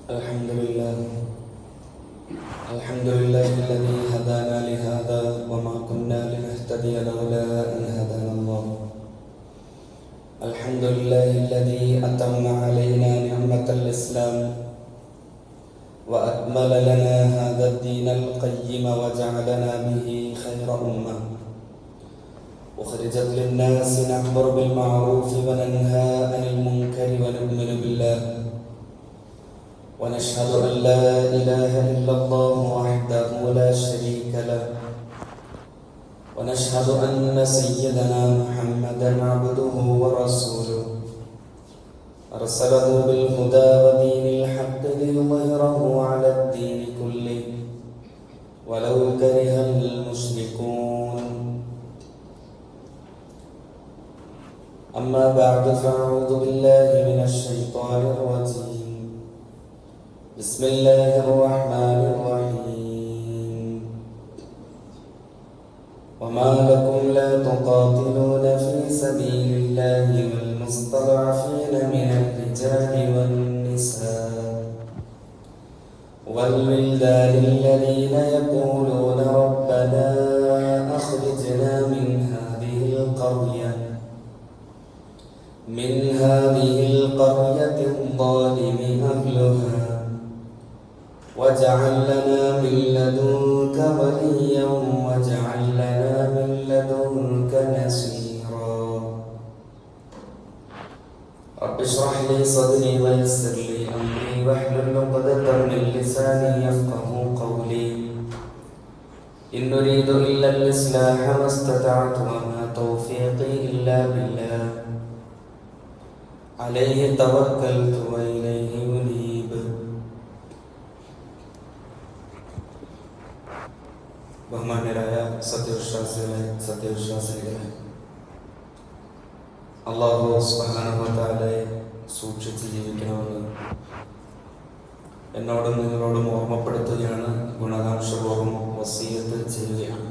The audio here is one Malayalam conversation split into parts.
الحمد لله الذي هدانا لهذا وما كنا لنهتدي لولا أن هدانا الله. الحمد لله الذي أتم علينا نعمة الإسلام وأكمل لنا هذا الدين القيم وجعلنا به خير أمة أخرجت للناس نأمر بالمعروف وننهى عن المنكر ونؤمن بالله ونشهد أن لا إله إلا الله وحده لا شريك له ونشهد أن سيدنا محمدا عبده ورسوله أرسله بالهدى ودين الحق ليظهره على الدين كله ولو كره المشركون. أما بعد فأعوذ بالله من الشيطان الرجيم. بسم الله الرحمن الرحيم. وما لكم لا تقاتلون في سبيل الله والمستضعفين من الرجال والنساء والولدان الذين يقولون ربنا أخرجنا من هذه القرية الظالم أهلها واجعل لنا من لدنك وليا واجعل لنا من لدنك نصيرا. رب اشرح لي صدري ويسر لي أمري واحلل عقدة من لساني يفقهوا قولي. إن نريد إلا الإصلاح ما استطعت وما توفيقي إلا بالله عليه توكلت وإليه أنيب. ബഹുമാന്യരായ സത്യവിശ്വാസികളെ, അല്ലാഹു സുബ്ഹാനഹു വ തആലയെ സൂക്ഷിച്ച് ജീവിക്കണമെന്ന് എന്നോടും നിങ്ങളോടും ഓർമ്മപ്പെടുത്തുകയാണ്, ഗുണകാംക്ഷപൂർവ്വം വസിയത്ത് ചെയ്യുകയാണ്.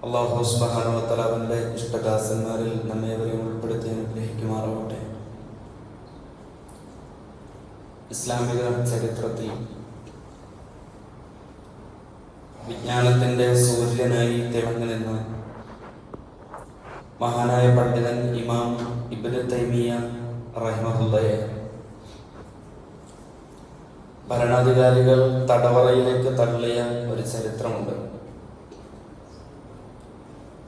അല്ലാഹു സുബ്ഹാനഹു വ തആല അവന്റെ ഇഷ്ടദാസന്മാരിൽ നമ്മേവരെയും ഉൾപ്പെടുത്തി അനുഗ്രഹിക്കുമാറാവട്ടെ. ഇസ്ലാമിക ചരിത്രത്തിൽ വിജ്ഞാനത്തിന്റെ സൂര്യനായി തിളങ്ങി നിന്ന മഹാനായ പണ്ഡിതൻ ഇമാം ഇബ്നു തൈമിയ്യ റഹിമഹുള്ളയെ ഭരണാധികാരികൾ തടവറയിലേക്ക് തള്ളിയ ഒരു ചരിത്രമുണ്ട്.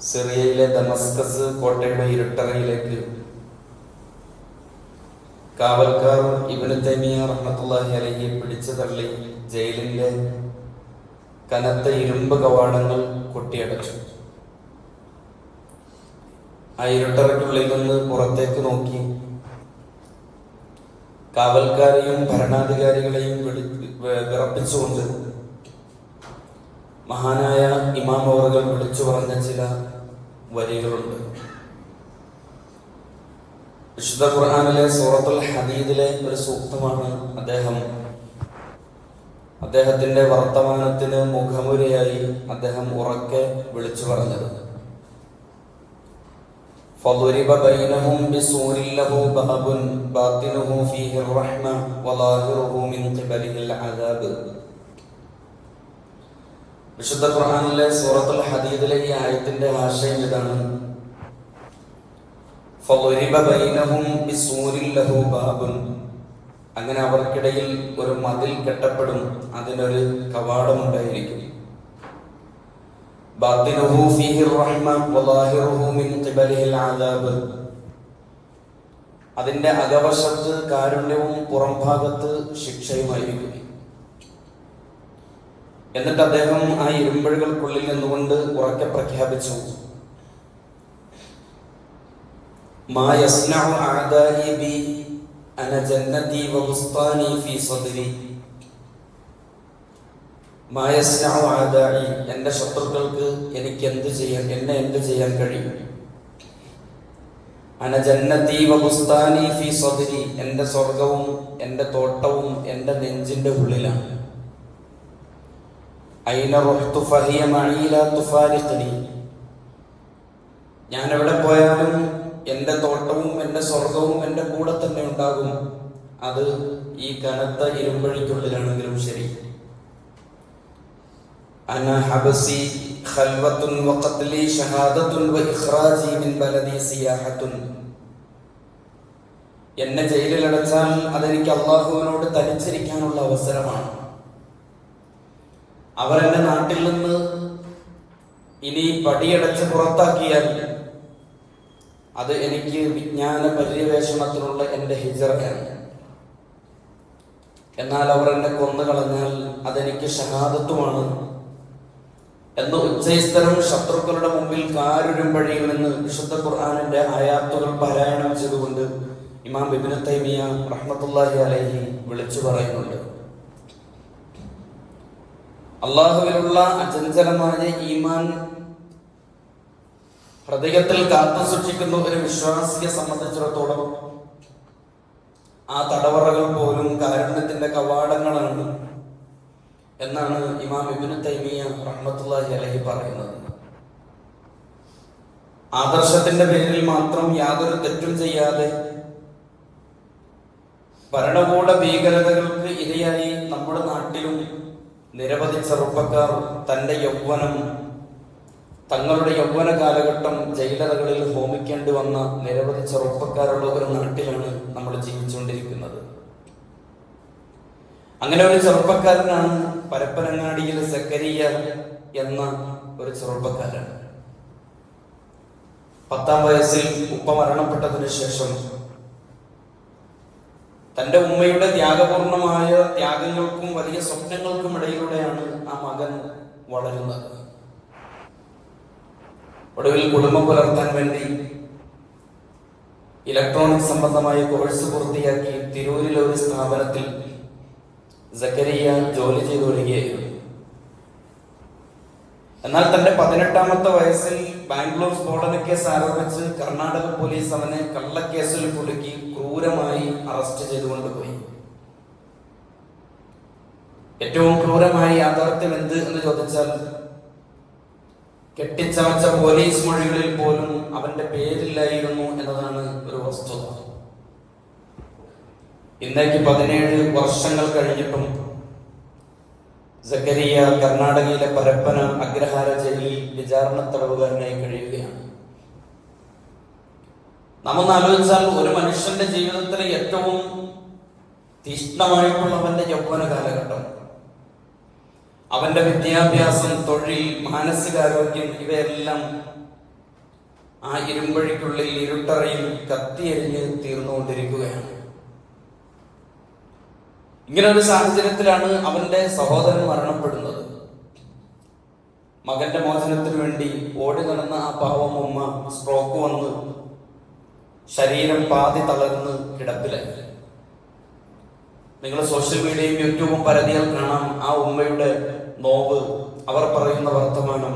സിറിയയിലെ ദമസ്കസ് കോട്ടയുടെ ഇരുട്ടറയിലേക്ക് കാവൽക്കാർ ഇബ്നു തൈമിയ്യ റഹ്മത്തുള്ളാഹി അലൈഹി പിടിച്ചു തള്ളി ജയിലിന്റെ കനത്ത ഇരുമ്പ് കവാടങ്ങൾ കൊട്ടിയടച്ചു. ആ ഇരുട്ടറയ്ക്കുള്ളിൽ നിന്ന് പുറത്തേക്ക് നോക്കി കാവൽക്കാരെയും ഭരണാധികാരികളെയും വിറപ്പിച്ചുകൊണ്ട് മഹാനായ ഇമാം അവറുകൾ വിളിച്ചു പറഞ്ഞ ചില വരികളുണ്ട്. വിശുദ്ധ ഖുർആനിലെ സൂറത്തുൽ ഹദീദിലെ ഒരു സൂക്തമാണ് അദ്ദേഹത്തിന്റെ വർത്തമാനത്തിന് മുഖമുരയായി അദ്ദേഹം ഉറക്കെ വിളിച്ചു പറഞ്ഞത്. ഫളുരിബ ബൈനഹും ബിസൂരിൻ ലഹു ബഅബുൻ ബാത്തിനുഹു ഫീഹി റഹ്മ വലാഹിറുഹു മിൻ ഖിബലിഹിൽ അദാബ്. വിശുദ്ധ ഖുർആനിലെ സൂറത്തുൽ ഹദീദിലെ ഈ ആയത്തിന്റെ ആശയം ഇതാണ്: ഫളുരിബ ബൈനഹും ബിസൂരിൻ ലഹു ബഅബുൻ. അങ്ങനെ അവർക്കിടയിൽ ഒരു മതിൽ കെട്ടപ്പെടും, അതിനൊരു കവാടമുണ്ടായിരിക്കും. ബാത്തിനുഹു ഫീഹി റഹ്മ വലാഹിറുഹു മിൻ ഖിബലിഹിൽ അദാബ്. അതിന്റെ അകവശത്ത് കാരുണ്യവും പുറംഭാഗത്ത് ശിക്ഷയുമായിരിക്കും. എന്നിട്ട് അദ്ദേഹം ആ ഇരുമ്പഴുകൾക്കുള്ളിൽ നിന്നുകൊണ്ട് ഉറക്കെ പ്രഖ്യാപിച്ചു: മാ യസ്നഉ അഅദാഇ ബി അന ജന്നതി വബുസ്താനി ഫീ സദ്രി. മാ യസ്നഉ അഅദാഇ, എന്റെ ശത്രുക്കൾക്ക് എന്നെ എന്ത് ചെയ്യാൻ കഴിയും? അന ജന്നതി വബുസ്താനി ഫീ സദ്രി, എന്റെ സ്വർഗവും എന്റെ തോട്ടവും എന്റെ നെഞ്ചിന്റെ ഉള്ളിലാണ്. ഐന റഹ്തു ഫഹിയ മഈ ലാ തുഫാരിഖ്നി, ഞാൻ എവിടെ പോയാലും എന്റെ തോട്ടവും എന്റെ സ്വർഗവും എന്റെ കൂടെ തന്നെ ഉണ്ടാകും. അത് ഈ കനത്ത ഇരുമ്പഴിക്കുള്ളിലാണെങ്കിലും ശരി. അന ഹബസി ഖൽവത്തുൻ വഖത്ലി ഷഹാദത്തുൻ വഇഖ്റാജി മിൻ ബലദി സിയാഹത്തുൻ. എന്നെ ജയിലിൽ അടച്ചാൽ അതെനിക്ക് അള്ളാഹുവിനോട് തനിച്ചിരിക്കാനുള്ള അവസരമാണ്. അവരെന്നെ നാട്ടിൽ നിന്ന് ഇനി പടിയടച്ച് പുറത്താക്കിയാൽ അത് എനിക്ക് വിജ്ഞാന പര്യവേഷണത്തിനുള്ള എൻ്റെ ഹിജറയാണ്. എന്നാൽ അവർ എന്നെ കൊന്നുകളഞ്ഞാൽ അതെനിക്ക് ഷഹാദത്തുമാണ് എന്ന് ഉച്ചസ്ഥലം ശത്രുക്കളുടെ മുമ്പിൽ കാരുരുമ്പഴിയുമെന്ന് വിശുദ്ധ ഖുർആനിന്റെ ആയാത്തുകൾ പാരായണം ചെയ്തുകൊണ്ട് ഇമാം ഇബ്നു തൈമിയ റഹ്മത്തുള്ളാഹി അലൈഹി വിളിച്ചു പറയുന്നുണ്ട്. അള്ളാഹുവിലുള്ള അചഞ്ചലമായ ഈമാൻ ഹൃദയത്തിൽ കാത്തു സൂക്ഷിക്കുന്ന ഒരു വിശ്വാസിയെ സംബന്ധിച്ചിടത്തോളം ആ തടവറകൾ പോലും കാരുണ്യത്തിന്റെ കവാടങ്ങളാണ് എന്നാണ് ഇമാം ഇബ്നു തൈമിയ റഹ്മത്തുള്ളാഹി അലൈഹി പറയുന്നത്. ആദർശത്തിന്റെ പേരിൽ മാത്രം യാതൊരു തെറ്റും ചെയ്യാതെ ഭരണകൂട ഭീകരതകൾക്ക് ഇരയായി നമ്മുടെ നാട്ടിലും നിരവധി ചെറുപ്പക്കാർ തങ്ങളുടെ യൗവന കാലഘട്ടം ജയിലറകളിൽ ഹോമിക്കേണ്ടി വന്ന നിരവധി ചെറുപ്പക്കാരുള്ള ഒരു നാട്ടിലാണ് നമ്മൾ ജീവിച്ചുകൊണ്ടിരിക്കുന്നത്. അങ്ങനെ ഒരു ചെറുപ്പക്കാരനാണ് പരപ്പനങ്ങാടിയിൽ സക്കരിയ എന്ന ഒരു ചെറുപ്പക്കാരൻ. 10ാം വയസ്സിൽ ഉപ്പ മരണപ്പെട്ടതിനു ശേഷം തന്റെ ഉമ്മയുടെ ത്യാഗപൂർണമായ ത്യാഗങ്ങൾക്കും വലിയ സ്വപ്നങ്ങൾക്കും ഇടയിലൂടെയാണ് ആ മകൻ വളരുന്നത്. ഒടുവിൽ കുടുംബം പുലർത്താൻ വേണ്ടി ഇലക്ട്രോണിക് സംബന്ധമായ കോഴ്സ് പൂർത്തിയാക്കി തിരൂരിലെ ഒരു സ്ഥാപനത്തിൽ സക്കരിയ ജോലി ചെയ്തു വരികയായിരുന്നു. എന്നാൽ തന്റെ 18ാമത്തെ വയസ്സിൽ ബാംഗ്ലൂർ സ്ഫോടന കേസ് ആരോപിച്ച് കർണാടക പോലീസ് അവനെ കള്ളക്കേസിൽ കുടുക്കി ക്രൂരമായി അറസ്റ്റ് ചെയ്തുകൊണ്ടുപോയി. ഏറ്റവും ക്രൂരമായ യാഥാർത്ഥ്യം എന്ത് എന്ന് ചോദിച്ചാൽ, കെട്ടിച്ചമച്ച പോലീസ് മൊഴികളിൽ പോലും അവന്റെ പേരില്ലായിരുന്നു എന്നതാണ് ഒരു വസ്തുത. ഇന്നേക്ക് 17 വർഷങ്ങൾ കഴിഞ്ഞിട്ടും സക്കരിയ കർണാടകയിലെ പരപ്പന അഗ്രഹാര ജയിലിൽ വിചാരണ തടവുകാരനായി കഴിയുകയാണ്. നമ്മൊന്ന് ആലോചിച്ചാൽ, ഒരു മനുഷ്യന്റെ ജീവിതത്തിലെ ഏറ്റവും തീഷ്ണമായിട്ടുള്ള അവന്റെ യൗവന കാലഘട്ടം, അവന്റെ വിദ്യാഭ്യാസം, തൊഴിൽ, മാനസികാരോഗ്യം ഇവയെല്ലാം ആ ഇരുമ്പഴിക്കുള്ളിൽ ഇരുട്ടറയിൽ കത്തിയെരിഞ്ഞ് തീർന്നുകൊണ്ടിരിക്കുകയാണ്. ഇങ്ങനെ ഒരു സാഹചര്യത്തിലാണ് അവന്റെ സഹോദരൻ മരണപ്പെടുന്നത്. മകന്റെ മോചനത്തിന് വേണ്ടി ഓടി നടന്ന ആ പാവം ഉമ്മ സ്ട്രോക്ക് വന്ന് ശരീരം പാതി തളർന്ന് കിടപ്പിലായി. നിങ്ങൾ സോഷ്യൽ മീഡിയയും യൂട്യൂബും പരതിയാൽ കാണാം ആ ഉമ്മയുടെ നോവ്. അവർ പറയുന്ന വർത്തമാനം,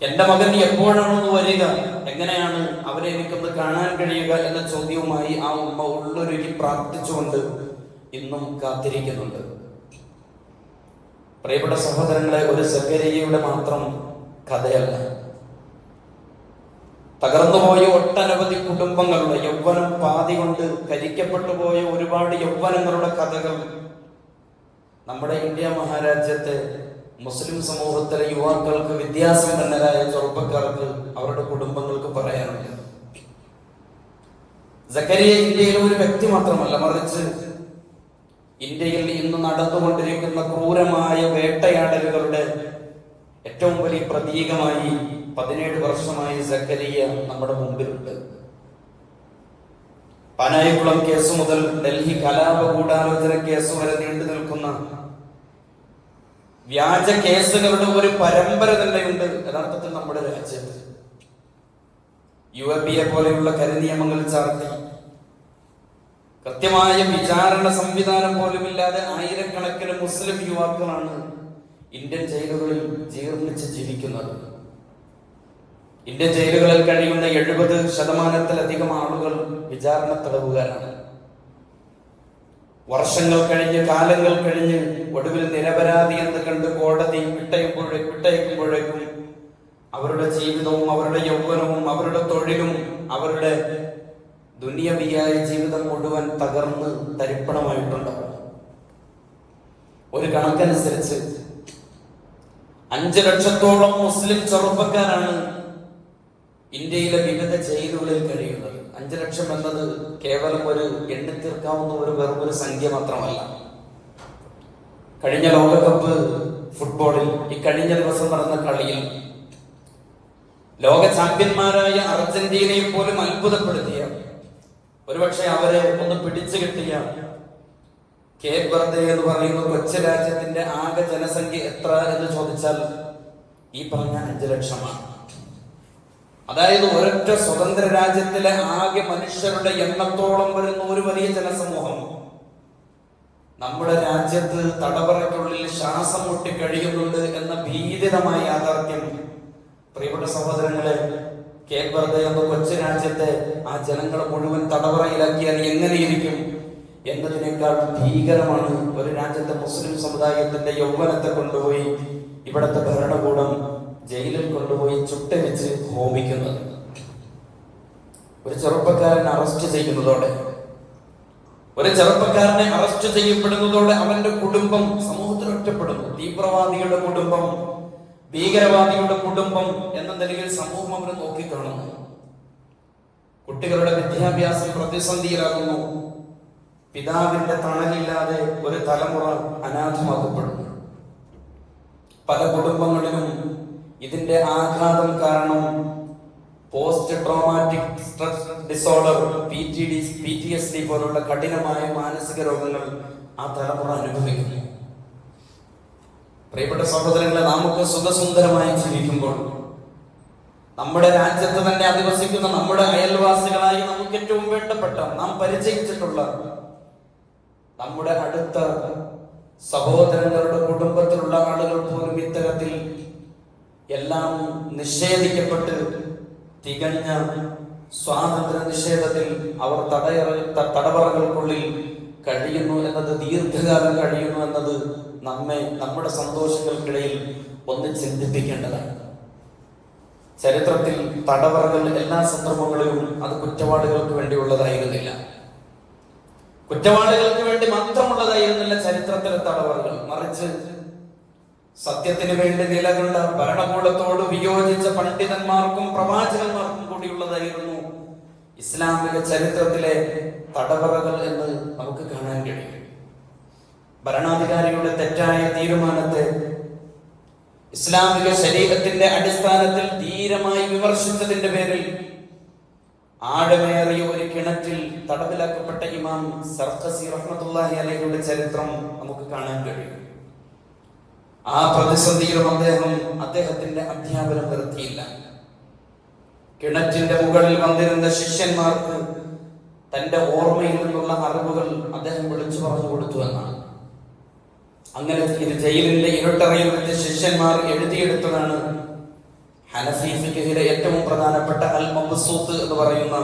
എന്റെ മകൻ എപ്പോഴാണെന്ന് വരിക, എങ്ങനെയാണ് അവരെ എനിക്കൊന്ന് കാണാൻ കഴിയുക എന്ന ചോദ്യവുമായി ആ ഉമ്മ ഉള്ളൊരുക്കി പ്രാർത്ഥിച്ചുകൊണ്ട് ഇന്നും കാത്തിരിക്കുന്നുണ്ട്. പ്രിയപ്പെട്ട സഹോദരങ്ങളെ, ഒരു സക്കരിയയുടെ മാത്രം കഥയല്ല, തകർന്നുപോയ ഒട്ടനവധി കുടുംബങ്ങളുടെ യൗവനം പാതി കൊണ്ട് കരിക്കപ്പെട്ടു പോയ ഒരുപാട് യൗവനങ്ങളുടെ കഥകൾ നമ്മുടെ ഇന്ത്യ മഹാരാജ്യത്തെ മുസ്ലിം സമൂഹത്തിലെ യുവാക്കൾക്ക്, വിദ്യാസമ്പന്നരായ ചെറുപ്പക്കാർക്ക്, അവരുടെ കുടുംബങ്ങൾക്ക് പറയാനുണ്ട്. സക്കരിയ ഇന്ത്യയിലെ ഒരു വ്യക്തി മാത്രമല്ല, മറിച്ച് ഇന്ത്യയിൽ ഇന്ന് നടന്നുകൊണ്ടിരിക്കുന്ന ക്രൂരമായ വേട്ടയാടലുകളുടെ ഏറ്റവും വലിയ പ്രതീകമായി 17 വർഷമായി സക്കരിയ നമ്മുടെ മുമ്പിലുണ്ട്. പാനായിക്കുളം കേസ് മുതൽ ഡൽഹി കലാപ ഗൂഢാലോചന കേസ് വരെ നീണ്ടു നിൽക്കുന്ന വ്യാജ കേസുകളുടെ ഒരു പരമ്പര തന്നെയുണ്ട് യഥാർത്ഥത്തിൽ നമ്മുടെ രാജ്യത്ത്. UAPA പോലെയുള്ള കരിനിയമങ്ങൾ ചാർത്തി കൃത്യമായ വിചാരണ സംവിധാനം പോലുമില്ലാതെ ആയിരക്കണക്കിന് മുസ്ലിം യുവാക്കളാണ് ഇന്ത്യൻ ജയിലുകളിൽ ജീർണിച്ച് ജീവിക്കുന്നത്. ഇന്ത്യൻ ജയിലുകളിൽ കഴിയുന്ന 70% ആളുകൾ വിചാരണ തടവുകാരാണ്. വർഷങ്ങൾ കഴിഞ്ഞ്, കാലങ്ങൾ കഴിഞ്ഞ് ഒടുവിൽ നിരപരാധി എന്ന് കണ്ട് കോടതി വിട്ടയക്കുമ്പോഴേക്കും അവരുടെ ജീവിതവും അവരുടെ യൗവനവും അവരുടെ തൊഴിലും അവരുടെ ദുനിയവിയായ ജീവിതം മുഴുവൻ തകർന്ന് തരിപ്പണമായിട്ടുണ്ടാവും. ഒരു കണക്കനുസരിച്ച് 5 ലക്ഷത്തോളം മുസ്ലിം ചെറുപ്പക്കാരാണ് ഇന്ത്യയിലെ വിവിധ ജയിലുകളിൽ കഴിയുന്നത്. 5 ലക്ഷം എന്നത് കേവലം ഒരു എണ്ണി തീർക്കാവുന്ന വെറുമൊരു സംഖ്യ മാത്രമല്ല. കഴിഞ്ഞ ലോകകപ്പ് ഫുട്ബോളിൽ ഈ കഴിഞ്ഞ ദിവസം നടന്ന കളിയിൽ ലോക ചാമ്പ്യന്മാരായ അർജന്റീനയെ പോലും അത്ഭുതപ്പെടുത്തിയ, ഒരുപക്ഷെ അവരെ ഒന്ന് പിടിച്ചു കിട്ടിയ കേപ്പ് വെർദെ എന്ന് പറയുന്ന കൊച്ചു രാജ്യത്തിന്റെ ആകെ ജനസംഖ്യ എത്ര എന്ന് ചോദിച്ചാൽ ഈ പറഞ്ഞ 5 ലക്ഷമാണ്. അതായത് ഒരൊറ്റ സ്വതന്ത്ര രാജ്യത്തിലെ ആകെ മനുഷ്യരുടെ എണ്ണത്തോളം വരുന്ന ഒരു വലിയ ജനസമൂഹം നമ്മുടെ രാജ്യത്ത് തടവറയ്ക്കുള്ളിൽ ശ്വാസം മുട്ടി കഴിയുന്നുണ്ട് എന്ന ഭീതിതമായ യാഥാർത്ഥ്യം പ്രിയപ്പെട്ട സഹോദരങ്ങളെ, കേപ്പ് വെർദെ എന്ന കൊച്ചു രാജ്യത്തെ ആ ജനങ്ങളെ മുഴുവൻ തടവറയിലാക്കിയാൽ എങ്ങനെയിരിക്കും എന്നതിനേക്കാൾ ഭീകരമാണ് ഒരു രാജ്യത്തെ മുസ്ലിം സമുദായത്തിന്റെ യൗവനത്തെ കൊണ്ടുപോയി ഇവിടത്തെ ഭരണകൂടം ജയിലിൽ കൊണ്ടുപോയി ചുട്ടരിച്ച് ഹോമിക്കുന്നത്. ഒരു ചെറുപ്പക്കാരനെ അറസ്റ്റ് ചെയ്യുന്നതോടെ, ഒരു ചെറുപ്പക്കാരനെ അറസ്റ്റ് ചെയ്യപ്പെടുന്നതോടെ അവന്റെ കുടുംബം സമൂഹത്തിൽ ഒറ്റപ്പെടുന്നു. തീവ്രവാദികളുടെ കുടുംബം, ഭീകരവാദികളുടെ കുടുംബം എന്ന നിലയിൽ സമൂഹം അവരെ നോക്കിക്കാണുന്നു. കുട്ടികളുടെ വിദ്യാഭ്യാസം പ്രതിസന്ധിയിലാകുന്നു. പിതാവിന്റെ തണലില്ലാതെ ഒരു തലമുറ അനാഥമാക്കപ്പെടുന്നു. പല കുടുംബങ്ങളിലും ഇതിന്റെ ആഘാതം കാരണം post traumatic stress disorder, PTSD പോലുള്ള കഠിനമായ മാനസിക രോഗങ്ങൾ ആ തലമുറ അനുഭവിക്കുന്നു. പ്രിയപ്പെട്ട സഹോദരങ്ങളെ, നമുക്ക് സുഖസുന്ദരമായി ജീവിക്കുമ്പോൾ നമ്മുടെ രാജ്യത്ത് തന്നെ അധിവസിക്കുന്ന നമ്മുടെ അയൽവാസികളായി നമുക്ക് ഏറ്റവും വേണ്ടപ്പെട്ട, നാം പരിചയിച്ചിട്ടുള്ള നമ്മുടെ അടുത്ത സഹോദരങ്ങളുടെ കുടുംബത്തിലുള്ള ആളുകൾ പോലും ഇത്തരത്തിൽ എല്ലാം നിഷേധിക്കപ്പെട്ട് തികഞ്ഞ സ്വാതന്ത്ര്യ നിഷേധത്തിൽ അവർ തടവറകൾക്കുള്ളിൽ കഴിയുന്നു എന്നത്, ദീർഘകാലം കഴിയുന്നു എന്നത് നമ്മെ നമ്മുടെ സന്തോഷങ്ങൾക്കിടയിൽ ഒന്ന് ചിന്തിപ്പിക്കേണ്ടതാണ്. ചരിത്രത്തിൽ തടവറകൾ എല്ലാ സന്ദർഭങ്ങളിലും അത് കുറ്റവാളികൾക്ക് വേണ്ടിയുള്ളതായിരുന്നില്ല. കുറ്റവാളികൾക്ക് വേണ്ടി മാത്രമുള്ളതായിരുന്നില്ല ചരിത്രത്തിലെ തടവറകൾ. മറിച്ച് സത്യത്തിന് വേണ്ടി നിലകൊണ്ട ഭരണകൂടത്തോട് വിയോജിച്ച പണ്ഡിതന്മാർക്കും പ്രവാചകന്മാർക്കും കൂടിയുള്ളതായിരുന്നു ഇസ്ലാമിക ചരിത്രത്തിലെ തടവറകൾ എന്ന് നമുക്ക് കാണാൻ കഴിയും. ഭരണാധികാരിയുടെ തെറ്റായ തീരുമാനത്തെ ഇസ്ലാമിക ശരീഅത്തിന്റെ അടിസ്ഥാനത്തിൽ ധീരമായി വിമർശിച്ചതിന്റെ പേരിൽ ആഴമേറിയ ഒരു കിണറ്റിൽ തടവിലാക്കപ്പെട്ട ഇമാം സർഖസി റഹ്മത്തുള്ളാഹി അലൈഹിയുടെ ചരിത്രം നമുക്ക് കാണാൻ കഴിയും. ആ പ്രതിസന്ധിയിലും അദ്ദേഹത്തിന്റെ അധ്യാപനം നിർത്തിയില്ല. കിണറ്റിന്റെ മുകളിൽ വന്നിരുന്ന ശിഷ്യന്മാർക്ക് തന്റെ ഓർമ്മയിൽ നിന്നുള്ള അറിവുകൾ അദ്ദേഹം വിളിച്ചു പറഞ്ഞു കൊടുത്തു എന്നാണ്. അങ്ങനെ ജയിലിന്റെ ഇരുട്ടറയിൽ വെച്ച് ശിഷ്യന്മാർ എഴുതിയെടുത്തതാണ് ഹനഫി ഫിഖ്ഹിലെ ഏറ്റവും പ്രധാനപ്പെട്ട അൽ മബ്സൂത്ത് എന്ന് പറയുന്ന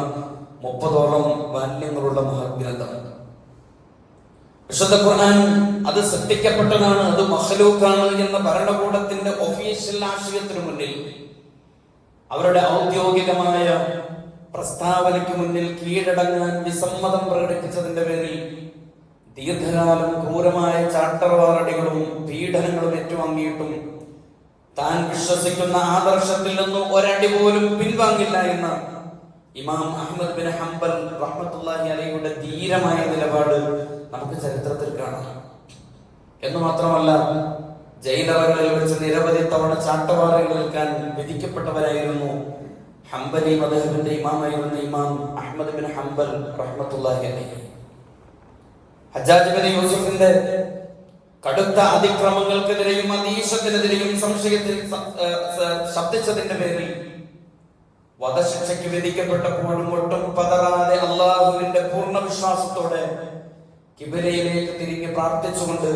30ഓളം വാല്യങ്ങളുള്ള മഹത്ഗ്രന്ഥം. വിശുദ്ധ ഖുർആൻ അത് സൃഷ്ടിക്കപ്പെട്ടതാണ്, അത് മഖ്ലൂഖാണ് എന്ന ഭരണകൂടത്തിന്റെ ഒഫീഷ്യൽ ആശയത്തിനു മുന്നിൽ, അവരുടെ ഔദ്യോഗികമായ പ്രസ്താവനയ്ക്ക് മുന്നിൽ കീഴടങ്ങാൻ വിസമ്മതം പ്രകടിപ്പിച്ചതിന്റെ പേരിൽ ദീർഘകാലം ക്രൂരമായ ചാട്ടവാറടികളും പീഡനങ്ങളും ഏറ്റുവാങ്ങിയിട്ടും താൻ വിശ്വസിക്കുന്ന ആദർശത്തിൽ നിന്നും ഒരടി പോലും പിൻവാങ്ങില്ല എന്ന ഇമാം അഹ്മദ് ബിൻ ഹംബൽ റഹ്മത്തുള്ളാഹി അലൈഹിയുടെ ധീരമായ നിലപാട് നമുക്ക് ചരിത്രത്തിൽ കാണാം. എന്ന് മാത്രമല്ല, ജയിലറകളിൽ വെച്ച് നിരവധി തവണ ചാട്ടവാറകളേൽക്കാൻ വിധിക്കപ്പെട്ടവരായിരുന്നു ഹംബലി മദ്ഹബിന്റെ ഇമാമായിരുന്ന ഇമാം അഹ്മദ് ബിൻ ഹംബൽ റഹ്മത്തുള്ളാഹി അലൈഹി. ഹജ്ജാജ് ബിൻ യൂസുഫിന്റെ കടുത്ത അതിക്രമങ്ങൾക്കെതിരെയും അതീശത്തിനെതിരെയും സംശയത്തിൽ ശബ്ദിച്ചതിന്റെ പേരിൽ വധശിക്ഷയ്ക്ക് വിധിക്കപ്പെട്ടപ്പോഴും ഒട്ടും പതറാതെ അള്ളാഹുവിന്റെ പൂർണ്ണ വിശ്വാസത്തോടെ കിബിലയിലേക്ക് തിരിഞ്ഞ് പ്രാർത്ഥിച്ചുകൊണ്ട്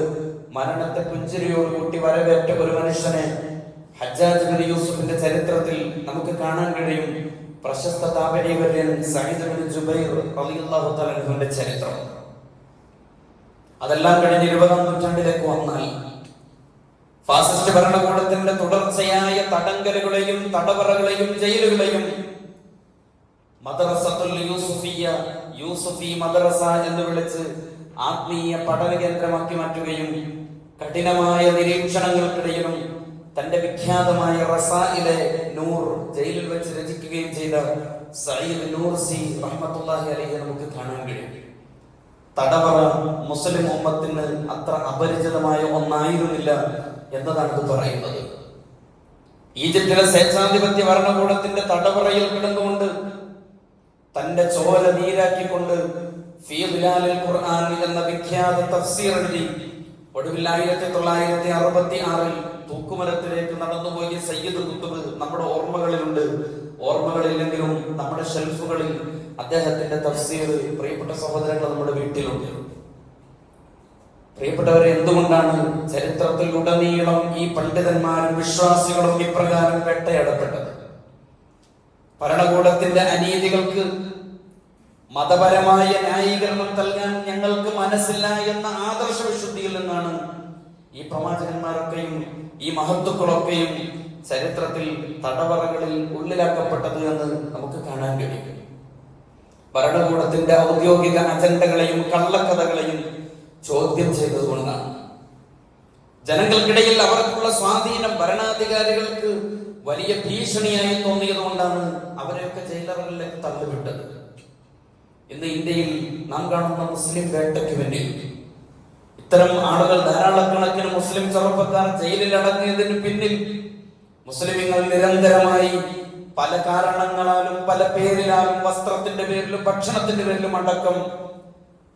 മരണത്തെ പുഞ്ചിരിയോട് കൂട്ടി വരവേറ്റ ഒരു മനുഷ്യനെ ഹജ്ജാജ് ബിൻ യൂസുഫിന്റെ ചരിത്രത്തിൽ നമുക്ക് കാണാൻ കഴിയും. പ്രശസ്ത താബഈവര്യൻ സഈദ് ബിൻ ജുബൈർ റളിയല്ലാഹു തആല അൻഹുവിന്റെ ചരിത്രം. അതെല്ലാം കഴിഞ്ഞ് 20-ാം നൂറ്റാണ്ടിലേക്ക് വന്നാൽ ഫാസിസ്റ്റ് ഭരണകൂടത്തിന്റെ തുടർച്ചയായ തടങ്കലുകളെയും തടവറകളെയും ജയിലുകളെയും മദ്രസത്തുൽ യൂസുഫിയ, യൂസുഫി മദ്രസ എന്ന് വിളിച്ച് ആത്മീയ പഠന കേന്ദ്രമാക്കി മാറ്റുകയും കഠിനമായ നിരീക്ഷണങ്ങൾക്കിടയിലും തന്റെ വിഖ്യാതമായ റസായിലെ നൂർ ജയിലിൽ വെച്ച് രചിക്കുകയും ചെയ്ത സയ്യിദ് നൂർസി റഹ്മത്തുള്ളാഹി അലൈഹി നമുക്ക് കാണാൻ കഴിയും. തടവറ മുസ്ലിം ഉമ്മത്തിന് അത്ര അപരിചിതമായ ഒന്നായിരുന്നില്ല എന്നതാണ് ഇത് പറയുന്നത്. ഈജിപ്തിലെ സ്വേച്ഛാധിപത്യ ഭരണകൂടത്തിന്റെ തടവറയിൽ കിടന്നുകൊണ്ട് തന്റെ ചോര നീരാക്കിക്കൊണ്ട് ഫീ ദിലാലിൽ ഖുർആൻ എന്ന വിഖ്യാത തഫ്സീർ എഴുതി ഒടുവിൽ 1966 തൂക്കുമരത്തിലേക്ക് നടന്നുപോയി സയ്യിദ് ഖുത്ബ് നമ്മുടെ ഓർമ്മകളിലുണ്ട്. ഓർമ്മകളില്ലെങ്കിലും നമ്മുടെ ഷെൽഫുകളിൽ അദ്ദേഹത്തിന്റെ തഫ്സീർ പ്രിയപ്പെട്ട സഹോദരങ്ങൾ നമ്മുടെ വീട്ടിലുണ്ട്. പ്രിയപ്പെട്ടവരെ, എന്തുകൊണ്ടാണ് ചരിത്രത്തിൽ ഉടനീളം ഈ പണ്ഡിതന്മാരും വിശ്വാസികളും ഇപ്രകാരം വേട്ടയാടപ്പെട്ടത്? ഭരണകൂടത്തിന്റെ അനീതികൾക്ക് മതപരമായ ന്യായീകരണം നൽകാൻ ഞങ്ങൾക്ക് മനസ്സില്ല എന്ന ആദർശ വിശുദ്ധിയിൽ നിന്നാണ് ഈ പ്രവാചകന്മാരൊക്കെയും ഈ മഹത്തുക്കളൊക്കെയും ചരിത്രത്തിൽ തടവറകളിൽ ഉള്ളിലാക്കപ്പെട്ടത് എന്ന് നമുക്ക് കാണാൻ കഴിയും. ഭരണകൂടത്തിന്റെ ഔദ്യോഗിക അജണ്ടകളെയും കള്ളക്കഥകളെയും ചോദ്യം ചെയ്തതുകൊണ്ടാണ്. ജനങ്ങൾക്കിടയിൽ അവർക്കുള്ള സ്വാധീനം ഭരണാധികാരികൾക്ക് വലിയ ഭീഷണിയായി തോന്നിയതുകൊണ്ടാണ് അവരെയൊക്കെ ജയിലറുകളിലേക്ക് തള്ളിവിട്ടത്. ഇന്ന് ഇന്ത്യയിൽ നാം കാണുന്ന മുസ്ലിം വേട്ടയ്ക്ക് വേണ്ടി ഇത്തരം ആളുകൾ, ധാരാളക്കണക്കിന് മുസ്ലിം ചെറുപ്പക്കാർ ജയിലിൽ അടങ്ങിയതിന് പിന്നിൽ മുസ്ലിമുകൾ നിരന്തരമായി പല കാരണങ്ങളാലും പല പേരിലാലും വസ്ത്രത്തിന്റെ പേരിലും ഭക്ഷണത്തിന്റെ പേരിലും അടക്കം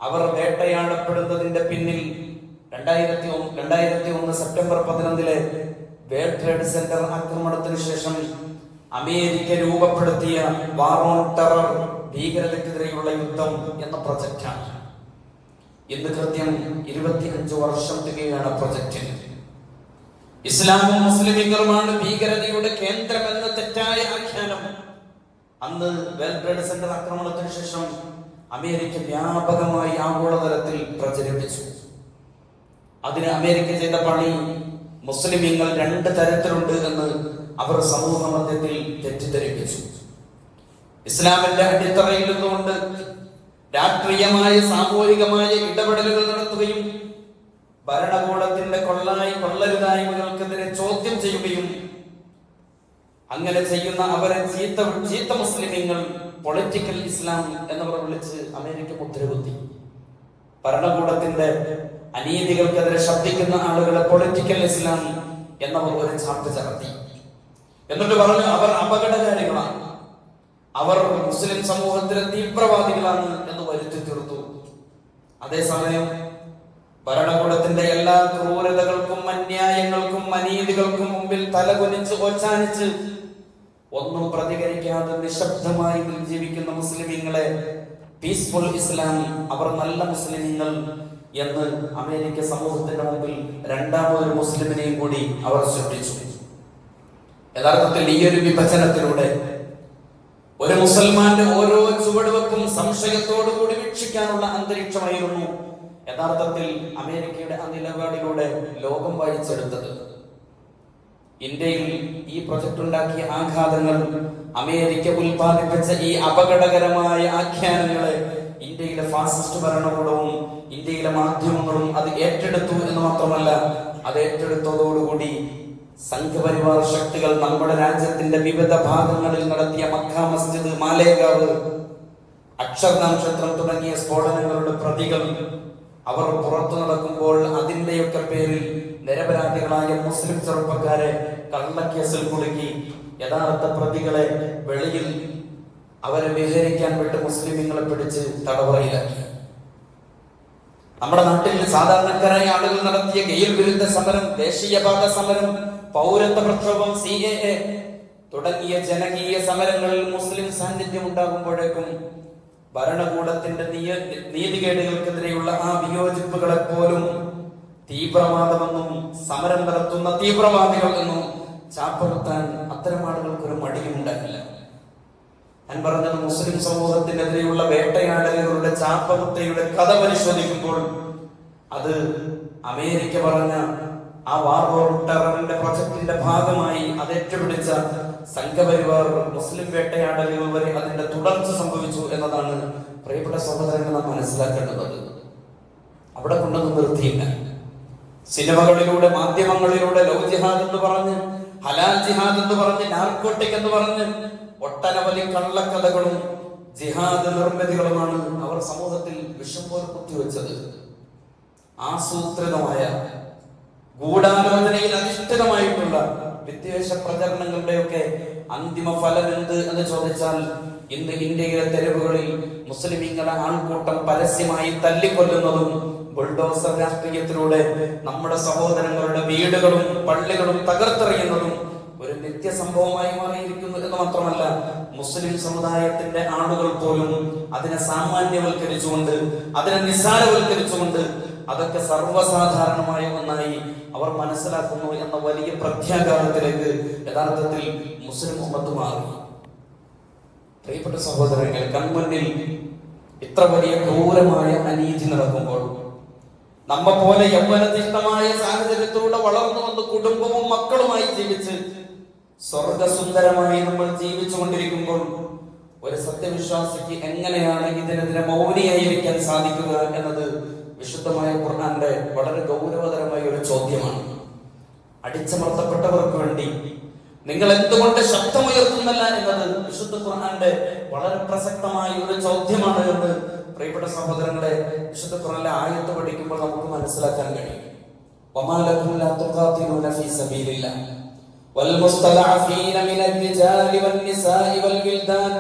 അവർ വേട്ടയാടപ്പെടുന്നതിന്റെ പിന്നിൽ 2001 സെപ്റ്റംബർ 11 വേൾഡ് ട്രേഡ് സെന്റർ ആക്രമണത്തിന് ശേഷം അമേരിക്ക രൂപപ്പെടുത്തിയ വാർ ഓൺ ടെറർ, ഭീകരതയ്ക്കെതിരെയുള്ള യുദ്ധം എന്ന പ്രൊജക്റ്റാണ്. ഇന്ന് കൃത്യം 25 വർഷം തികയാണ് പ്രൊജക്റ്റിന്. ഇസ്ലാമും മുസ്ലിമുകളുമാണ് ഭീകരതയുടെ കേന്ദ്രം എന്ന തെറ്റായ ആഖ്യാനം അന്ന് വേൾഡ് ട്രേഡ് സെന്റർ ആക്രമണത്തിന് ശേഷം അമേരിക്ക വ്യാപകമായി ആഗോളതലത്തിൽ പ്രചരിപ്പിച്ചു. അതിന് അമേരിക്ക ചെയ്ത പണി, മുസ്ലിമീങ്ങൾ 2 തരത്തിലുണ്ട് എന്ന് അവർ സമൂഹ മധ്യത്തിൽ തെറ്റിദ്ധരിപ്പിച്ചു. ഇസ്ലാമിന്റെ അടിത്തറയിൽ നിന്നുകൊണ്ട് രാഷ്ട്രീയമായ സാമൂഹികമായ ഇടപെടലുകൾ നടത്തുകയും ഭരണകൂടത്തിന്റെ കൊള്ളരുതായ്മകൾക്കെതിരെ ചോദ്യം ചെയ്യുകയും അങ്ങനെ ചെയ്യുന്ന അവരെ ചീത്ത മുസ്ലിമീങ്ങൾ, പൊളിറ്റിക്കൽ ഇസ്ലാം എന്നവർ വിളിച്ച് അമേരിക്ക മുദ്രകുത്തി. ഭരണകൂടത്തിന്റെ അനീതികൾക്കെതിരെ ശബ്ദിക്കുന്ന ആളുകളെ പൊളിറ്റിക്കൽ ഇസ്ലാം എന്നവർ ഒരു ചാർട്ട് ചടത്തി. എന്നിട്ട് പറഞ്ഞു അവർ അപകടകാരികളാണ്, അവർ മുസ്ലിം സമൂഹത്തിലെ തീവ്രവാദികളാണ് എന്ന് വരുത്തി തീർത്തു. അതേസമയം ഭരണകൂടത്തിന്റെ എല്ലാ ക്രൂരതകൾക്കും അന്യായങ്ങൾക്കും അനീതികൾക്കും മുമ്പിൽ തലകുനിച്ച് ഓച്ചാനിച്ച് ഒന്നും പ്രതികരിക്കാതെ നിശബ്ദമായി ജീവിക്കുന്ന മുസ്ലിമീങ്ങളെ പീസ്ഫുൾ ഇസ്ലാം, അവർ നല്ല മുസ്ലിമീങ്ങൾ എന്ന് അമേരിക്ക സമൂഹത്തിന്റെ മുമ്പിൽ രണ്ടാമതൊരു മുസ്ലിമിനെയും കൂടി അവർ സൃഷ്ടിച്ചു. യഥാർത്ഥത്തിൽ ഈ ഒരു വിഭജനത്തിലൂടെ ഒരു മുസൽമാന്റെ ഓരോ ചുവടുവെപ്പും സംശയത്തോടു കൂടി വീക്ഷിക്കാനുള്ള അന്തരീക്ഷമായിരുന്നു യഥാർത്ഥത്തിൽ അമേരിക്കയുടെ ആ നിലപാടിലൂടെ ലോകം വായിച്ചെടുത്തത്. ഇന്ത്യയിൽ ഈ പ്രൊജക്ട് ഉണ്ടാക്കിയ ആഘാതങ്ങൾ, അമേരിക്ക ഉൽപ്പാദിപ്പിച്ച ഈ അപകടകരമായ ആഖ്യാനങ്ങളെ ഇന്ത്യയിലെ ഫാസിസ്റ്റ് ഭരണകൂടവും ഇന്ത്യയിലെ മാധ്യമങ്ങളും അത് ഏറ്റെടുത്തു എന്ന് മാത്രമല്ല, അത് ഏറ്റെടുത്തതോടുകൂടി സംഘപരിവാർ ശക്തികൾ നമ്മുടെ രാജ്യത്തിന്റെ വിവിധ ഭാഗങ്ങളിൽ നടത്തിയ മക്ക മസ്ജിദ്, മാലേഗാവ്, അക്ഷർധാം ക്ഷേത്രം തുടങ്ങിയ സ്ഫോടനങ്ങളുടെ പ്രതികൾ അവർ പുറത്തു നടക്കുമ്പോൾ അതിന്റെയൊക്കെ പേരിൽ നിരപരാധികളായ മുസ്ലിം ചെറുപ്പക്കാരെ കള്ളക്കേസിൽ കുടുക്കി യഥാർത്ഥ പ്രതികളെ വെളിയിൽ അവരെ വിഹരിക്കാൻ വിട്ട് മുസ്ലിമുകളെ പിടിച്ച് തടവറയിലാക്കി. നമ്മുടെ നാട്ടിൽ സാധാരണക്കാരായ ആളുകൾ നടത്തിയ ഗെയിൽ വിരുദ്ധ സമരം, ദേശീയപാത സമരം, പൗരത്വ പ്രക്ഷോഭം, CAA തുടങ്ങിയ ജനകീയ സമരങ്ങളിൽ മുസ്ലിം സാന്നിധ്യം ഉണ്ടാകുമ്പോഴേക്കും ഭരണകൂടത്തിന്റെ നീതികേടുകൾക്കെതിരെയുള്ള ആ വിയോജിപ്പുകളെ പോലും തീവ്രവാദമെന്നും സമരം നടത്തുന്ന തീവ്രവാദികൾ എന്നും ചാപ്പകുത്താൻ അത്തരം ആളുകൾക്കൊരു മടിയുണ്ടായില്ല. ഞാൻ പറഞ്ഞത്, മുസ്ലിം സമൂഹത്തിനെതിരെയുള്ള വേട്ടയാടലുകളുടെ ചാപ്പകുത്തയുടെ കഥ പരിശോധിക്കുമ്പോൾ അത് അമേരിക്ക പറഞ്ഞ ആ വാർ റൂം ടെററിന്റെ പ്രൊജക്ടിന്റെ ഭാഗമായി അത് ഏറ്റുപിടിച്ച സംഘപരിവാർ മുസ്ലിം വേട്ടയാടലുകൾ വരെ അതിന്റെ തുടർച്ച സംഭവിച്ചു എന്നതാണ് പ്രിയപ്പെട്ട സഹോദരങ്ങൾ നാം മനസ്സിലാക്കേണ്ടത്. അവിടെ കൊണ്ടൊന്നും നിർത്തിയില്ല. സിനിമകളിലൂടെ, മാധ്യമങ്ങളിലൂടെ ലവ് ജിഹാദ് എന്ന് പറഞ്ഞ്, ഹലാൽ ജിഹാദ് എന്ന് പറഞ്ഞ്, നാർക്കോട്ടിക് എന്ന് പറഞ്ഞ് ഒട്ടനവധി കള്ളക്കഥകളും ജിഹാദ് നിർമ്മിതികളുമാണ് അവർ സമൂഹത്തിൽ വിഷം പോലെ കുത്തിവെച്ചത്. ആസൂത്രിതമായ ഗൂഢാലോചനയിൽ അധിഷ്ഠിതമായിട്ടുള്ള വിദ്വേഷ പ്രചരണങ്ങളുടെയൊക്കെ അന്തിമ ഫലം എന്ത് എന്ന് ചോദിച്ചാൽ, ഇന്ന് ഇന്ത്യയിലെ തെരുവുകളിൽ മുസ്ലിമീങ്ങളെ ആൾക്കൂട്ടം പരസ്യമായി തല്ലിക്കൊല്ലുന്നതും ബുൾഡോസർ രാഷ്ട്രീയത്തിലൂടെ നമ്മുടെ സഹോദരങ്ങളുടെ വീടുകളും പള്ളികളും തകർത്തെറിയുന്നതും ഒരു നിത്യസംഭവമായി മാറിയിരിക്കുന്നു എന്ന് മാത്രമല്ല, മുസ്ലിം സമുദായത്തിന്റെ ആളുകൾ പോലും അതിനെ സാമാന്യവൽക്കരിച്ചുകൊണ്ട്, അതിനെ നിസ്സാരവൽക്കരിച്ചുകൊണ്ട് അതൊക്കെ സർവ്വസാധാരണമായ ഒന്നായി അവർ മനസ്സിലാക്കുന്നു എന്ന വലിയ പ്രത്യാഘാതത്തിലേക്ക് യഥാർത്ഥത്തിൽ മുസ്ലിം ഉമ്മത്ത് മാറി. പ്രിയപ്പെട്ട സഹോദരങ്ങൾ, കൺമുന്നിൽ ഇത്ര വലിയ ക്രൂരമായ അനീതി നടക്കുമ്പോൾ, നമ്മ പോലെ യൗവനതിഷ്ഠമായ സാഹചര്യത്തിലൂടെ വളർന്നു വന്ന് കുടുംബവും മക്കളുമായി ജീവിച്ച് സ്വർഗസുന്ദരമായി നമ്മൾ ജീവിച്ചുകൊണ്ടിരിക്കുമ്പോൾ ഒരു സത്യവിശ്വാസിക്ക് എങ്ങനെയാണ് ഇതിനെതിരെ മൗനിയായിരിക്കാൻ സാധിക്കുക എന്നത് വിശുദ്ധമായ ഖുർആന്റെ വളരെ ഗൗരവതരമായ ഒരു ചോദ്യമാണ്. അടിച്ചമർത്തപ്പെട്ടവർക്ക് വേണ്ടി നിങ്ങൾ എന്തുകൊണ്ട് ശബ്ദമുയർത്തുന്നില്ല എന്നത് വിശുദ്ധ ഖുർആന്റെ വളരെ പ്രസക്തമായ ഒരു ചോദ്യമാണ് എന്ന് പ്രിയപ്പെട്ട സഹോദരങ്ങളെ, വിശുദ്ധ ഖുർആനിലെ ആയത്ത് പഠിക്കുമ്പോൾ നമുക്ക് മനസ്സിലാക്കാൻ കഴിയും. വമാ ലക്കും ലാ തുഖാതിലൂന ഫീ സബീലില്ലാഹ് വൽ മുസ്തദഅഫീന മിനൽ റിജാലി വൻ നിസാഇ വൽ വിൽദാൻ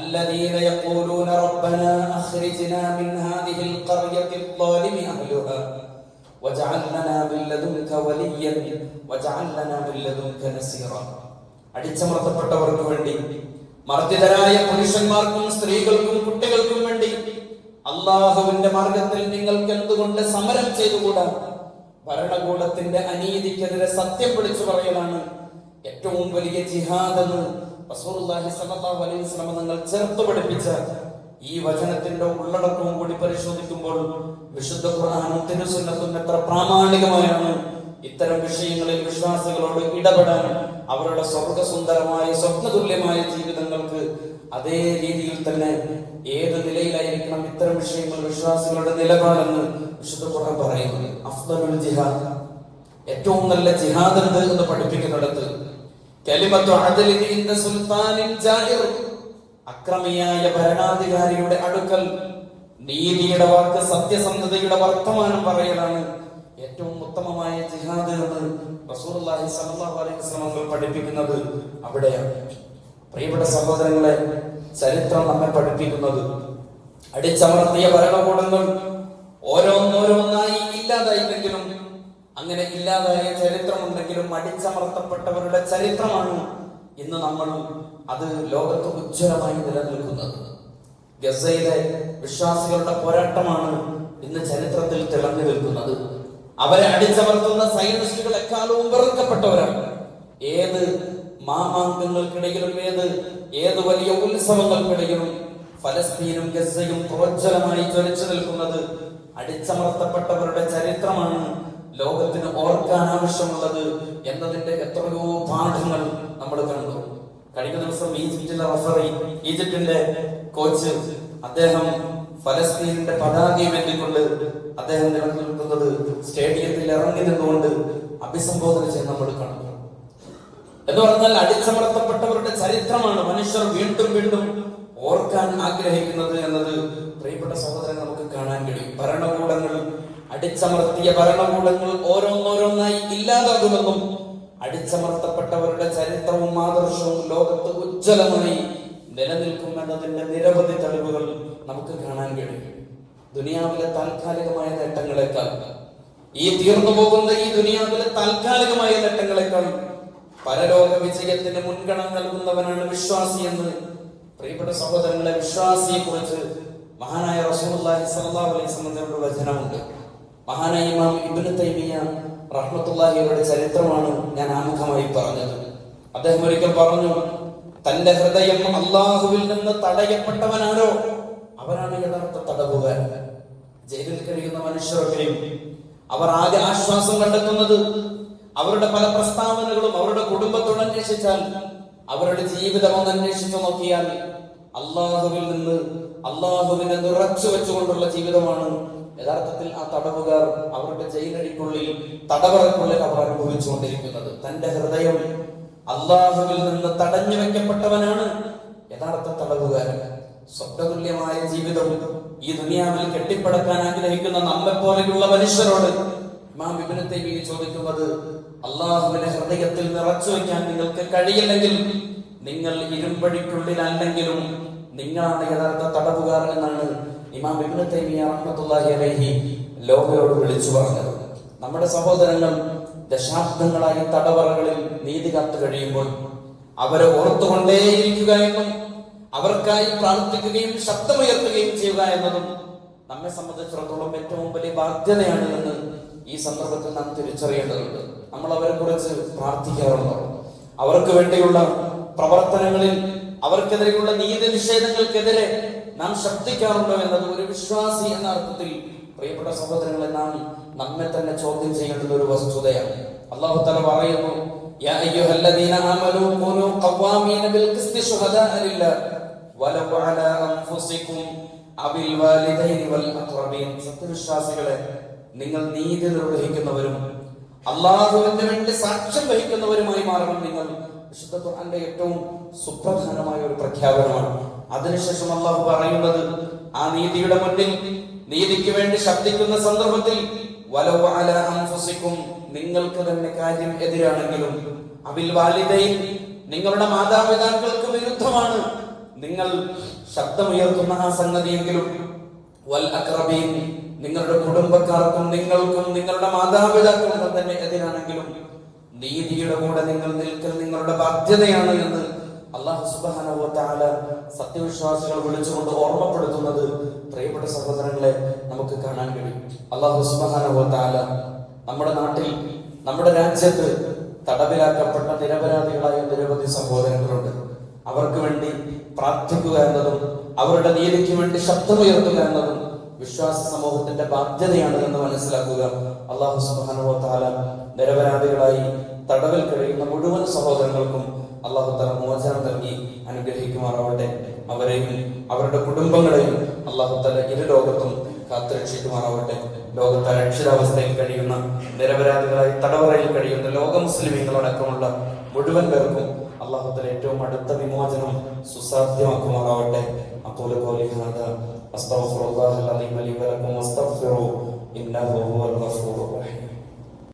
الذين يقولون ربنا أخرجنا من هذه القرية الظالم أهلها واجعل لنا من لدنك وليا واجعل لنا من لدنك نصيرا. അടിച്ചമർത്തപ്പെട്ടവർക്ക് വേണ്ടി, മർദ്ദിതരായ പുരുഷന്മാർക്കും സ്ത്രീകൾക്കും കുട്ടികൾക്കും വേണ്ടി അല്ലാഹുവിന്റെ മാർഗത്തിൽ നിങ്ങൾക്ക് എന്തുകൊണ്ട് സമരം ചെയ്തുകൂടാ? ഭരണകൂടത്തിന്റെ അനീതിക്കെതിരെ സത്യം വിളിച്ചു പറയലാണ് ഏറ്റവും വലിയ ജിഹാദ് എന്ന് റസൂലുള്ളാഹി സ്വല്ലല്ലാഹു അലൈഹി വസല്ലം തങ്ങൾ ചേർത്ത് പഠിപ്പിച്ച ഈ വചനത്തിന്റെ ഉള്ളടക്കവും കൂടി പരിശോധിക്കുമ്പോൾ വിശുദ്ധ ഖുർആനും തിരുസുന്നത്തും എത്ര പ്രാമാണികമായാണ് ഇത്തരം വിഷയങ്ങളിൽ വിശ്വാസികളോട് ഇടപെടാൻ, അവരുടെ സ്വർഗസുന്ദരമായ സ്വപ്നതുല്യമായ ജീവിതങ്ങൾക്ക് അതേ രീതിയിൽ തന്നെ ഏത് നിലയിലായിരിക്കണം ഇത്തരം വിഷയങ്ങൾ വിശ്വാസികളുടെ നിലപാടെന്ന് വിശുദ്ധ ഖുർആൻ പറയുന്നത്. അഫ്ദലുൽ ജിഹാദ്, ഏറ്റവും നല്ല ജിഹാദ് എന്ത് എന്ന് പഠിപ്പിക്കുന്നിടത്ത് കലിമത്തു അദ്ലിൻ ഇൻദ സുൽത്താനിൻ ജാഇർ, അക്രമിയായ ഭരണാധികാരിയുടെ അടുക്കൽ നീതിയുടെ വാക്ക്, സത്യസന്ധതയുടെ വർത്തമാനം പറയലാണ് ഏറ്റവും ഉത്തമമായ ജിഹാദ് എന്ന് റസൂലുള്ളാഹി സ്വല്ലല്ലാഹു അലൈഹി വസല്ലം പഠിപ്പിക്കുന്നത് അവിടെയാണ്. പ്രിയപ്പെട്ട സഹോദരങ്ങളെ, ചരിത്രം നമ്മെ പഠിപ്പിക്കുന്നത് അടിച്ചമർത്തിയ ഭരണകൂടങ്ങൾ ഓരോന്നോരോന്നായി ഇല്ലാതായില്ലെങ്കിലും, അങ്ങനെ ഇല്ലാതായ ചരിത്രമുണ്ടെങ്കിലും അടിച്ചമർത്തപ്പെട്ടവരുടെ ചരിത്രമാണ് ഇന്ന് നമ്മൾ അത് ലോകത്ത് ഉജ്ജ്വലമായി നിലനിൽക്കുന്നത്. ഗസയിലെ വിശ്വാസികളുടെ പോരാട്ടമാണ് ഇന്ന് ചരിത്രത്തിൽ തിളങ്ങി നിൽക്കുന്നത്. അവരെ അടിച്ചമർത്തുന്ന സൈനിസ്റ്റുകൾ എക്കാലവും വെറുക്കപ്പെട്ടവരാണ്. ഏത് മാമാങ്കങ്ങൾക്കിടയിലും, ഏത് വലിയ ഉത്സവങ്ങൾക്കിടയിലും ഫലസ്തീനും ഗസയും പ്രോജ്വലമായി ജ്വലിച്ചു നിൽക്കുന്നത് അടിച്ചമർത്തപ്പെട്ടവരുടെ ചരിത്രമാണ് ലോകത്തിന് ഓർക്കാൻ ആവശ്യമുള്ളത് എന്നതിന്റെ എത്രയോ പാഠങ്ങൾ നമ്മൾ കണ്ടു. കഴിഞ്ഞ ദിവസം ഈജിപ്തിലെ റഫറി, ഈജിപ്തിന്റെ കോച്ച്, അദ്ദേഹം ഫലസ്തീനിന്റെ പതാകയും എന്തിക്കൊണ്ട് അദ്ദേഹം നിലനിൽക്കുന്നത് സ്റ്റേഡിയത്തിൽ ഇറങ്ങി നിന്നുകൊണ്ട് അഭിസംബോധന ചെയ്ത് നമ്മൾ കണ്ടു. എന്ന് പറഞ്ഞാൽ അടിച്ചമർത്തപ്പെട്ടവരുടെ ചരിത്രമാണ് മനുഷ്യർ വീണ്ടും വീണ്ടും ഓർക്കാൻ ആഗ്രഹിക്കുന്നത് എന്നത് പ്രിയപ്പെട്ട സഹോദരൻ നമുക്ക് കാണാൻ കഴിയും. ഭരണകൂടങ്ങൾ, അടിച്ചമർത്തിയ ഭരണകൂടങ്ങൾ ഓരോന്നോരോന്നായി ഇല്ലാതാകുമെന്നും അടിച്ചമർത്തപ്പെട്ടവരുടെ ചരിത്രവും ആദർശവും ലോകത്ത് ഉജ്ജ്വലമായി നിലനിൽക്കുമെന്നതിന്റെ നിരവധി തെളിവുകൾ നമുക്ക് കാണാൻ കഴിയും. ദുനിയാവിലെ താൽക്കാലികമായ നേട്ടങ്ങളെക്കാൾ, ഈ തീർന്നു പോകുന്ന ഈ ദുനിയാവിലെ താൽക്കാലികമായ നേട്ടങ്ങളെക്കാൾ പരലോക വിജയത്തിന് മുൻഗണന നൽകുന്നവനാണ് വിശ്വാസി എന്ന് പ്രിയപ്പെട്ട സഹോദരങ്ങളെ, വിശ്വാസിയെ കുറിച്ച് മഹാനായ റസൂലുള്ളാഹി സ്വല്ലല്ലാഹു അലൈഹി വസല്ലം വചനമുണ്ട്. മഹാനായ ഇമാം ഇബ്നു തൈമിയ്യ റഹ്മത്തുള്ളാഹിയുടെ ചരിത്രമാണ് ഞാൻ ആമുഖമായി പറഞ്ഞത്. അദ്ദേഹം ഒരിക്കൽ പറഞ്ഞു, തന്റെ ഹൃദയം അല്ലാഹുവിൽ നിന്ന് തടയപ്പെട്ടവനാരോ അവരാണ് യഥാർത്ഥ തടവുകാരൻ. ജയിലിൽ കഴിയുന്ന മനുഷ്യരൊക്കെയും അവർ ആകെ ആശ്വാസം കണ്ടെത്തുന്നത് അവരുടെ പല പ്രസ്താവനകളും അവരുടെ കുടുംബത്തോട് അന്വേഷിച്ചാൽ, അവരുടെ ജീവിതം ഒന്ന് അന്വേഷിച്ചു നോക്കിയാൽ അള്ളാഹുവിൽ നിന്ന് അള്ളാഹുവിനെ നിറച്ചു വെച്ചുകൊണ്ടുള്ള ജീവിതമാണ് യഥാർത്ഥത്തിൽ ആ തടവുകാർ അവരുടെ ജയിലഴിക്കുള്ളിൽ, തടവറക്കുള്ളിൽ അവർ അനുഭവിച്ചുകൊണ്ടിരിക്കുന്നത്. തന്റെ ഹൃദയം അള്ളാഹുവിൽ നിന്ന് തടഞ്ഞു വെക്കപ്പെട്ടവനാണ് യഥാർത്ഥ തടവുകാരൻ. സ്വപ്നതുല്യമായ ജീവിതം ഈ ദുനിയാവിൽ കെട്ടിപ്പടുക്കാൻ ആഗ്രഹിക്കുന്ന നമ്മെ പോലെയുള്ള മനുഷ്യരോട് ഇമാം ഇബ്നു തൈമിയ്യ ചോദിക്കുന്നത്, അള്ളാഹുവിനെ ഹൃദയത്തിൽ നിറച്ചു വയ്ക്കാൻ നിങ്ങൾക്ക് കഴിയില്ലെങ്കിൽ നിങ്ങൾ ഇരുമ്പഴിക്കുള്ളിലല്ലെങ്കിലും നിങ്ങളാണ് യഥാർത്ഥ തടവുകാർ എന്നാണ് ഇമാം ഇബ്നു തൈമിയ്യ റഹ്മത്തുള്ളാഹി അലൈഹി ലോകരോട് വിളിച്ചു പറഞ്ഞത്. നമ്മുടെ സഹോദരങ്ങൾ ദശാബ്ദങ്ങളായി തടവറകളിൽ നീതി കാത്തു കഴിയുമ്പോൾ അവരെ ഓർത്തുകൊണ്ടേയിരിക്കുക എന്നും അവർക്കായി പ്രാർത്ഥിക്കുകയും ശബ്ദമുയർത്തുകയും ചെയ്യുക എന്നതും നമ്മെ സംബന്ധിച്ചിടത്തോളം ഏറ്റവും വലിയ ബാധ്യതയാണ് എന്ന് ഈ സന്ദർഭത്തിൽ നാം തിരിച്ചറിയേണ്ടതുണ്ട്. നമ്മൾ അവരെ കുറിച്ച് പ്രാർത്ഥിക്കാറുണ്ടോ? അവർക്ക് വേണ്ടിയുള്ള പ്രവർത്തനങ്ങളിൽ, അവർക്കെതിരെയുള്ള നീതി നിഷേധങ്ങൾക്കെതിരെ നാം ശബ്ദിക്കാറുണ്ടോ എന്നത് ഒരു വിശ്വാസി എന്ന അർത്ഥത്തിൽ പ്രിയപ്പെട്ട സഹോദരങ്ങളെ നാം നമ്മെ തന്നെ ചോദ്യം ചെയ്യേണ്ടുന്ന ഒരു വസ്തുതയാണ്. അല്ലാഹു തആല പറയുന്നു, യാ അയ്യുഹല്ലദീന ആമനൂ കൂനൂ ഖവാമീന ബിൽ ഖിസ്തി ശുഹദാഅ ലില്ലാഹ് വലൗ അലാ അൻഫുസികും അബിൽ വാലിദൈനി വൽ അഖ്റബീൻ. സത്യവിശ്വാസികളെ, നിങ്ങൾ നീതി നിർവഹിക്കുന്നവരും അല്ലാഹുവിന് വേണ്ടി സാക്ഷ്യം വഹിക്കുന്നവരുമായി മാറണം നിങ്ങൾ. വിശുദ്ധ ഖുർആന്റെ ഏറ്റവും സുപ്രധാനമായ ഒരു പ്രഖ്യാപനമാണ്. അതിനുശേഷം അല്ലാഹു പറയുന്നത്, ആ നീതിയുടെ മുന്നിൽ നീതിക്ക് വേണ്ടി ശബ്ദിക്കുന്ന സന്ദർഭത്തിൽ വലൗ അലാ അൻഫുസികും, നിങ്ങൾക്ക് തന്നെ കാര്യം എതിരാണെങ്കിലും, അബിൽ വാലിദൈൻ, നിങ്ങളുടെ മാതാപിതാക്കൾക്ക് വിരുദ്ധമാണ് നിങ്ങൾ ശബ്ദമുയർത്തുന്ന ആ സംഗതിയെങ്കിലും, വൽ അഖ്റബീൻ, നിങ്ങളുടെ കുടുംബക്കാർക്കും നിങ്ങൾക്കും നിങ്ങളുടെ മാതാപിതാക്കൾക്കും തന്നെ എതിരാണെങ്കിലും നീതിയുടെ കൂടെ നിങ്ങൾ നിൽക്കൽ നിങ്ങളുടെ ബാധ്യതയാണ് എന്ന് അല്ലാഹു സുബ്ഹാനഹു വ തആല സത്യവിശ്വാസികൾ വിളിച്ചുകൊണ്ട് ഓർമ്മപ്പെടുത്തുന്നത് പ്രിയപ്പെട്ട സഹോദരങ്ങളെ നമുക്ക് കാണാൻ കഴിയും. അല്ലാഹു സുബ്ഹാനഹു വ തആല നമ്മുടെ നാട്ടിൽ, നമ്മുടെ രാജ്യത്ത് തടവിലാക്കപ്പെട്ട നിരപരാധികളായ നിരവധി സഹോദരങ്ങളുണ്ട്. അവർക്ക് വേണ്ടി പ്രാർത്ഥിക്കുക എന്നതും അവരുടെ നീതിക്ക് വേണ്ടി ശബ്ദമുയർത്തുക എന്നതും വിശ്വാസ സമൂഹത്തിന്റെ ബാധ്യതയാണ് എന്ന് മനസ്സിലാക്കുക. അല്ലാഹു സുബ്ഹാനഹു വ തആല നിരപരാധികളായി തടവിൽ കഴിയുന്ന മുഴുവൻ സഹോദരങ്ങൾക്കും അല്ലാഹു തആല മോചനം നൽകി അനുഗ്രഹിക്കുമാറാവട്ടെ. അവരെയും അവരുടെ കുടുംബങ്ങളെയും അല്ലാഹു തആല ഇരു ലോകത്തും കാത്തുരക്ഷിക്കുമാറാവട്ടെ. ലോകത്തെ അരക്ഷിതാവസ്ഥയിൽ കഴിയുന്ന നിരപരാധികളായി തടവറയിൽ കഴിയുന്ന ലോക മുസ്ലിമീങ്ങളടക്കമുള്ള മുഴുവൻ പേർക്കും അല്ലാഹു തആല ഏറ്റവും അടുത്ത വിമോചനം സുസാധ്യമാക്കുമാറാവട്ടെ. അഖൂലു ഖൗലി ഹാദാ അസ്തഗ്ഫിറുല്ലാഹൽ അലീം ലി വലക്കും വസ്തഗ്ഫിറൂ ഇന്നഹു ഹുവൽ ഗഫൂറുർ റഹീം.